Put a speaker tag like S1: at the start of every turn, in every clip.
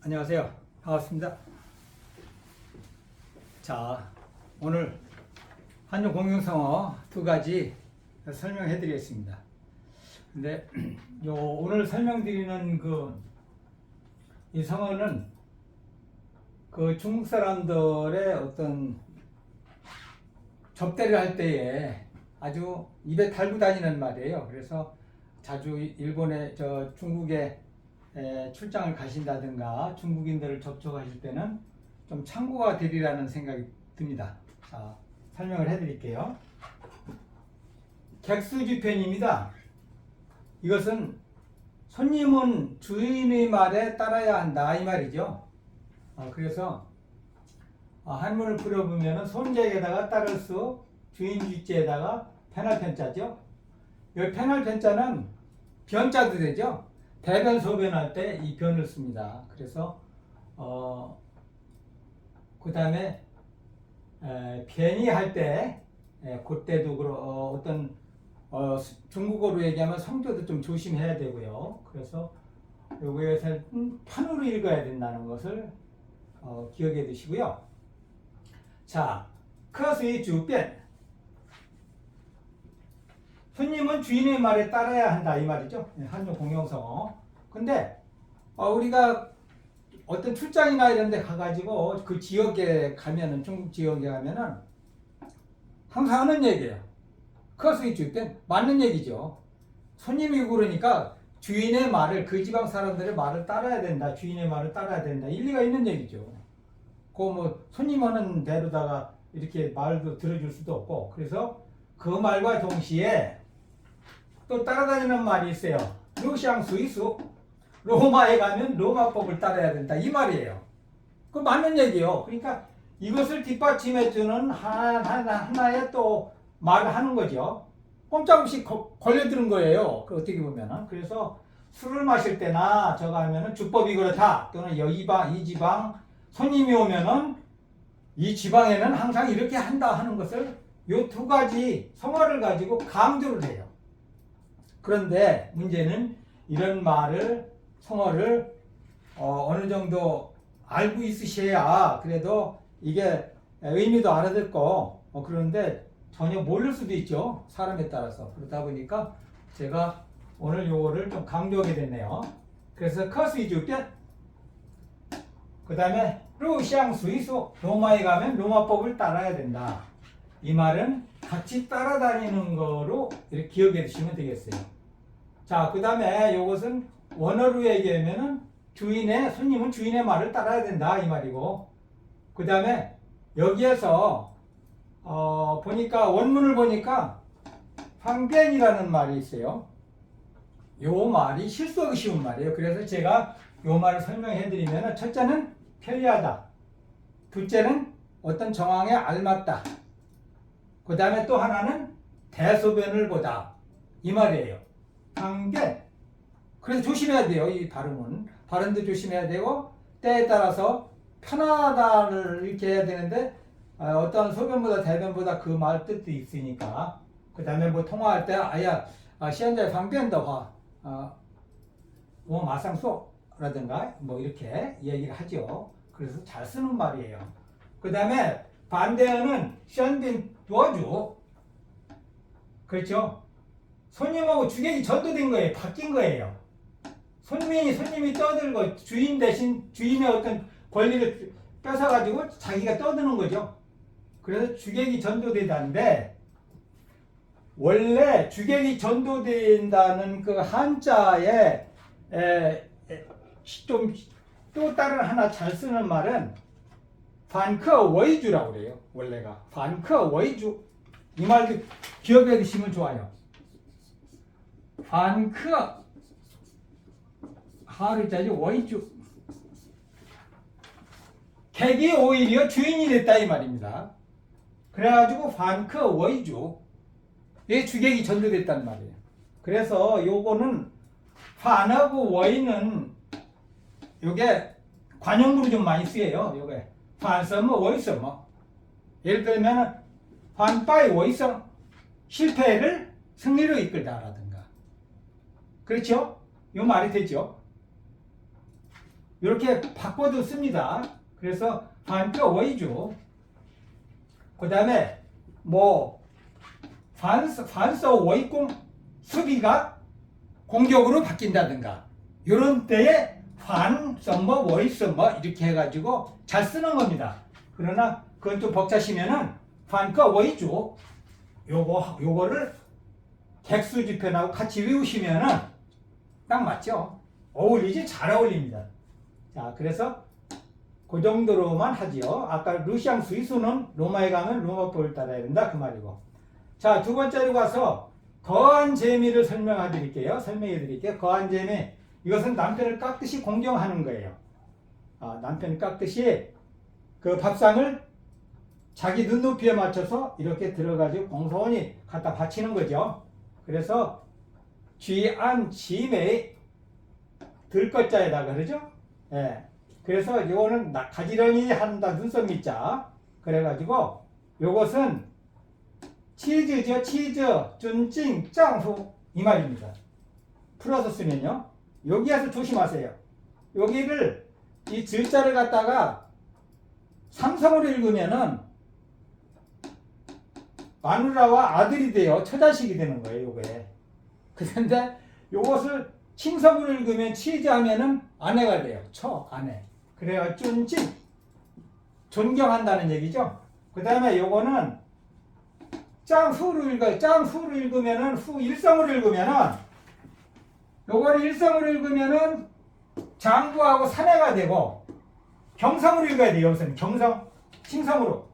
S1: 안녕하세요. 반갑습니다. 자, 오늘 한중 공용성어 두 가지 설명해 드리겠습니다. 근데 오늘 설명드리는 이 성어는 중국 사람들의 어떤 접대를 할 때에 아주 입에 달고 다니는 말이에요. 그래서 자주 일본에 중국에 출장을 가신다든가 중국인들을 접촉하실 때는 좀 참고가 되리라는 생각이 듭니다. 자, 설명을 해드릴게요. 객수지편입니다. 이것은 손님은 주인의 말에 따라야 한다 이 말이죠. 그래서 한문을 풀어보면 손객에다가 따를 수, 주인주자에다가 편할 편자죠. 이 편할 편자는 변자도 되죠. 대변 소변할 때 이 변을 씁니다. 그래서 그 다음에 변이 할 때 그때도 어떤 중국어로 얘기하면 성조도 좀 조심해야 되고요. 그래서 요거에서는 편으로 읽어야 된다는 것을 기억해 두시고요. 자, 커스의 주변, 손님은 주인의 말에 따라야 한다 이 말이죠. 한중 공용성어. 근데 우리가 어떤 출장이나 이런 데 가가지고 그 지역에 가면은, 중국 지역에 가면은 항상 하는 얘기예요. 커스의 주변, 맞는 얘기죠. 손님이 그러니까 주인의 말을, 그 지방 사람들의 말을 따라야 된다, 주인의 말을 따라야 된다, 일리가 있는 얘기죠. 손님 하는 대로다가 이렇게 말도 들어줄 수도 없고, 그래서 그 말과 동시에 또 따라다니는 말이 있어요. 루샹 스위스, 로마에 가면 로마법을 따라야 된다 이 말이에요. 그 맞는 얘기예요. 그러니까 이것을 뒷받침해주는 하나의 또 말을 하는 거죠. 꼼짝없이 걸려드는 거예요. 어떻게 보면은. 그래서 술을 마실 때나 저거 하면은 주법이 그렇다, 또는 이 지방 손님이 오면은 이 지방에는 항상 이렇게 한다 하는 것을 요 두 가지 성어를 가지고 강조를 해요. 그런데 문제는 이런 성어를 어느 정도 알고 있으셔야 그래도 이게 의미도 알아듣고 그런데 전혀 모를 수도 있죠. 사람에 따라서. 그러다 보니까 제가 오늘 요거를 좀 강조하게 됐네요. 그래서 커스이주변, 그 다음에 루샹 스위스, 로마에 가면 로마법을 따라야 된다. 이 말은 같이 따라다니는 거로 이렇게 기억해 두시면 되겠어요. 자, 그 다음에 이것은 원어로 얘기하면은 손님은 주인의 말을 따라야 된다 이 말이고, 그 다음에 여기에서 보니까 원문을 보니까 황변이라는 말이 있어요. 요 말이 실수하기 쉬운 말이에요. 그래서 제가 요 말을 설명해 드리면, 첫째는 편리하다, 둘째는 어떤 정황에 알맞다, 그 다음에 또 하나는 대소변을 보다 이 말이에요. 황변. 그래서 조심해야 돼요. 이 발음도 조심해야 되고, 때에 따라서 편하다를 이렇게 해야 되는데 어떤 소변보다 대변보다 그 말 뜻도 있으니까. 그 다음에 통화할 때 현재 황변더화 마상소라든가 이렇게 얘기를 하죠. 그래서 잘 쓰는 말이에요. 그 다음에 반대어는 현빈 도와주. 그렇죠? 손님하고 주객이 전도된 거예요. 바뀐 거예요. 손님이 떠들고 주인 대신 주인의 어떤 권리를 뺏어가지고 자기가 떠드는 거죠. 그래서 주객이 전도된다는데, 원래 주객이 전도된다는 그 한자에 좀 또 다른 하나 잘 쓰는 말은 반커 워이주라고 그래요. 원래가 반커 워이주. 이 말도 기억해 두시면 좋아요. 반커 하루자지 워이주. 객이 오히려 주인이 됐다 이 말입니다. 그래가지고 반커 워이주. 이게 주객이 전도됐단 말이에요. 그래서 요거는 반하고 워이는 요게 관용구로 좀 많이 쓰여요. 요게 반서머 워이서머. 예를 들면 반빠이 워이성, 실패를 승리로 이끌다라든가. 그렇죠? 요 말이 되죠. 이렇게 바꿔도 씁니다. 그래서 반거 외주. 그 다음에 뭐 반서 외공 수비가 공격으로 바뀐다든가 이런 때에 반서머 외서머 이렇게 해가지고 잘 쓰는 겁니다. 그러나 그건 좀 벅차시면은 반거 외주 요거를 객수지편하고 같이 외우시면은 딱 맞죠? 어울리지? 잘 어울립니다. 자, 그래서 그 정도로만 하지요. 아까 루시앙 스위스는 로마에 가면 로마법을 따라야 된다 그 말이고. 자, 두 번째로 가서 거한 재미를 설명해 드릴게요. 거한 재미. 이것은 남편을 깎듯이 공경하는 거예요. 남편을 깎듯이 그 밥상을 자기 눈높이에 맞춰서 이렇게 들어가지고 공손히 갖다 바치는 거죠. 그래서 쥐안 지메 들것자에다가 그러죠. 예. 그래서 이거는 가지런히 한다 눈썹 밑자. 그래가지고 요것은 치즈죠. 치즈 준찡 짱후 이 말입니다. 풀어서 쓰면요. 여기에서 조심하세요. 여기를 이 질자를 갖다가 삼성으로 읽으면은 마누라와 아들이 돼요. 처자식이 되는 거예요. 요게. 그런데 요것을 친성으로 읽으면 치즈 하면은 아내가 돼요. 아내. 그래요. 쭌찡 존경한다는 얘기죠. 그 다음에 요거는 짱후로 읽어요. 짱후로 읽으면은 일성으로 읽으면은 요거를 일성으로 읽으면은 장부하고 사내가 되고 경성으로 읽어야 돼요. 여기서는 경성, 칭성으로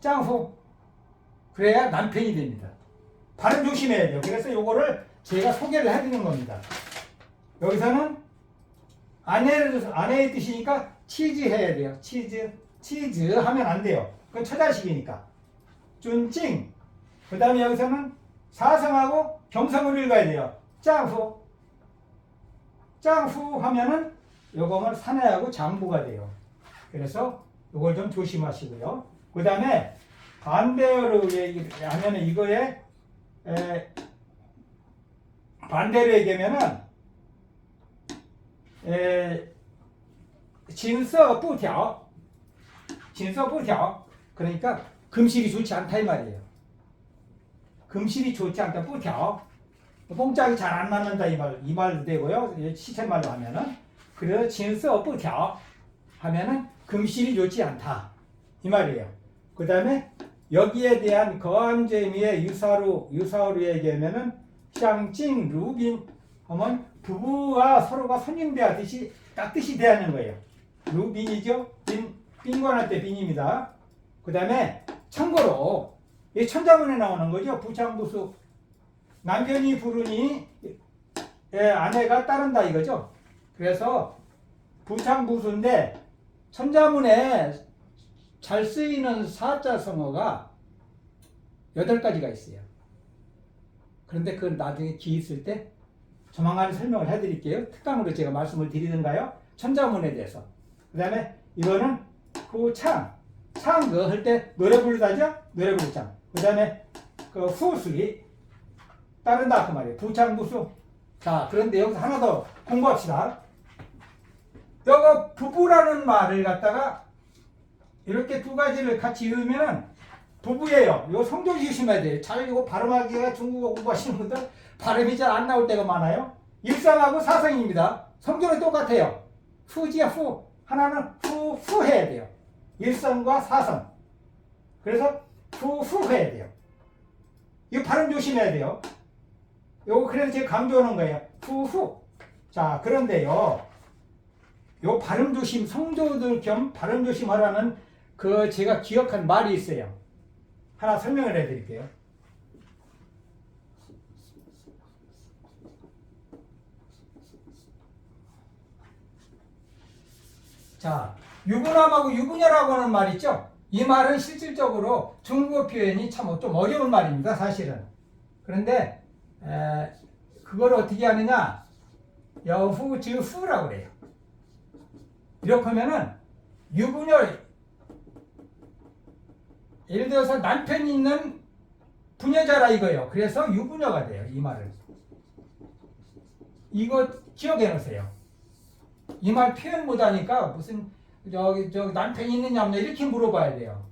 S1: 짱후. 그래야 남편이 됩니다. 발음 조심해야 돼요. 그래서 요거를 제가 소개를 해드리는 겁니다. 여기서는 아내의 뜻이니까 치즈 해야 돼요. 치즈 하면 안 돼요. 그건 처자식이니까. 쭌찡. 그 다음에 여기서는 사성하고 경성으로 읽어야 돼요. 짱후. 짱후 하면은 요거는 사내하고 장부가 돼요. 그래서 요걸 좀 조심하시고요. 그 다음에 반대로 얘기하면은 이거에 반대로 얘기하면은 진서 뿌条 그러니까 금실이 좋지 않다 이 말이에요. 금실이 좋지 않다 뿌条뽕짝이 잘 안 맞는다 이 말도 되고요. 시체말로 하면은 그래서 진서 뿌条하면은 금실이 좋지 않다 이 말이에요. 그 다음에 여기에 대한 거한 재미의 유사로 얘기하면은 샹찡 루빈 하면 부부와 서로가 손님대하듯이 깍듯이 대하는 거예요. 루빈이죠. 빈관할 때 빈입니다. 그 다음에 참고로 이 천자문에 나오는 거죠. 부창부수 남편이 부르니 아내가 따른다 이거죠. 그래서 부창부수인데 천자문에 잘 쓰이는 사자성어가 8가지가 있어요. 그런데 그건 나중에 기회 있을 때 조만간 설명을 해드릴게요. 특강으로 제가 말씀을 드리는가요? 천자문에 대해서. 그 다음에 이거는 창그 할 때 노래 부르다죠? 노래 부르창. 그 다음에 그 후수리 따른다 그 말이에요. 부창부수. 자, 그런데 여기서 하나 더 공부합시다. 여기 부부라는 말을 갖다가 이렇게 두 가지를 같이 읽으면 부부예요. 이거 성조 조심해야 돼요. 잘 이거 발음하기가 중국어 공부하시는 분들 발음이 잘 안 나올 때가 많아요. 일상하고 사성입니다. 성조는 똑같아요. 후지야 후. 하나는 후 해야 돼요. 일성과 사성. 그래서 후 해야 돼요. 이거 발음 조심해야 돼요. 요거 그래서 제가 강조하는 거예요. 후. 자, 그런데요. 요 발음 조심, 성조들 겸 발음 조심하라는 그 제가 기억한 말이 있어요. 하나 설명을 해드릴게요. 자, 유부남하고 유부녀라고 하는 말 있죠? 이 말은 실질적으로 중국어 표현이 참 좀 어려운 말입니다, 사실은. 그런데 그걸 어떻게 하느냐? 여후, 즈후라고 그래요. 이렇게 하면은 유부녀, 예를 들어서 남편이 있는 부녀자라 이거예요. 그래서 유부녀가 돼요, 이 말은. 이거 기억해 놓으세요. 이 말 표현 못하니까 무슨 저기 남편이 있느냐 없느냐 이렇게 물어봐야 돼요.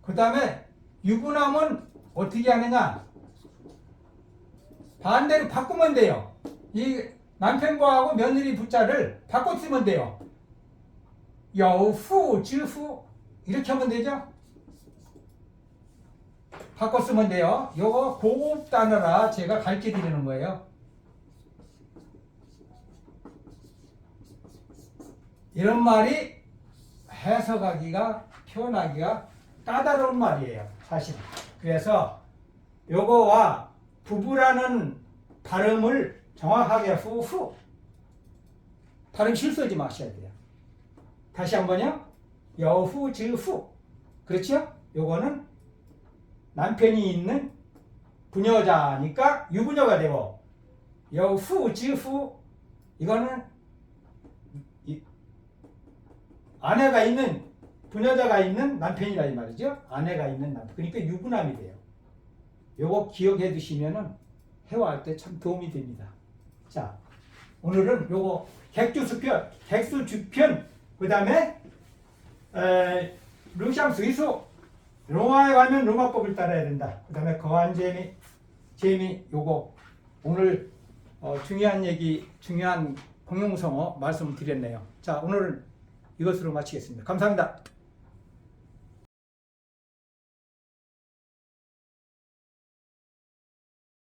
S1: 그 다음에 유부남은 어떻게 하느냐? 반대로 바꾸면 돼요. 이 남편부하고 며느리 부자를 바꿔 쓰면 돼요. 여후, 즈후 이렇게 하면 되죠? 바꿔 쓰면 돼요. 요거 고급 단어라 제가 가르쳐 드리는 거예요. 이런 말이 해석하기가 표현하기가 까다로운 말이에요. 사실. 그래서 요거와 부부라는 발음을 정확하게 후후 발음 실수하지 마셔야 돼요. 다시 한번요. 여후, 즈후. 그렇죠? 요거는 남편이 있는 부녀자니까 유부녀가 되고 여후, 즈후 이거는 아내가 있는 부녀자가 있는 남편이라 이 말이죠. 아내가 있는 남편. 그러니까 유부남이 돼요. 요거 기억해 두시면은 회화할 때 참 도움이 됩니다. 자, 오늘은 요거 객주수편, 객수주편, 그 다음에 르샹스이수 로마에 가면 로마법을 따라야 된다. 그 다음에 거한 재미 요거 오늘 중요한 얘기, 중요한 공용성어 말씀을 드렸네요. 자, 오늘은 이것으로 마치겠습니다. 감사합니다.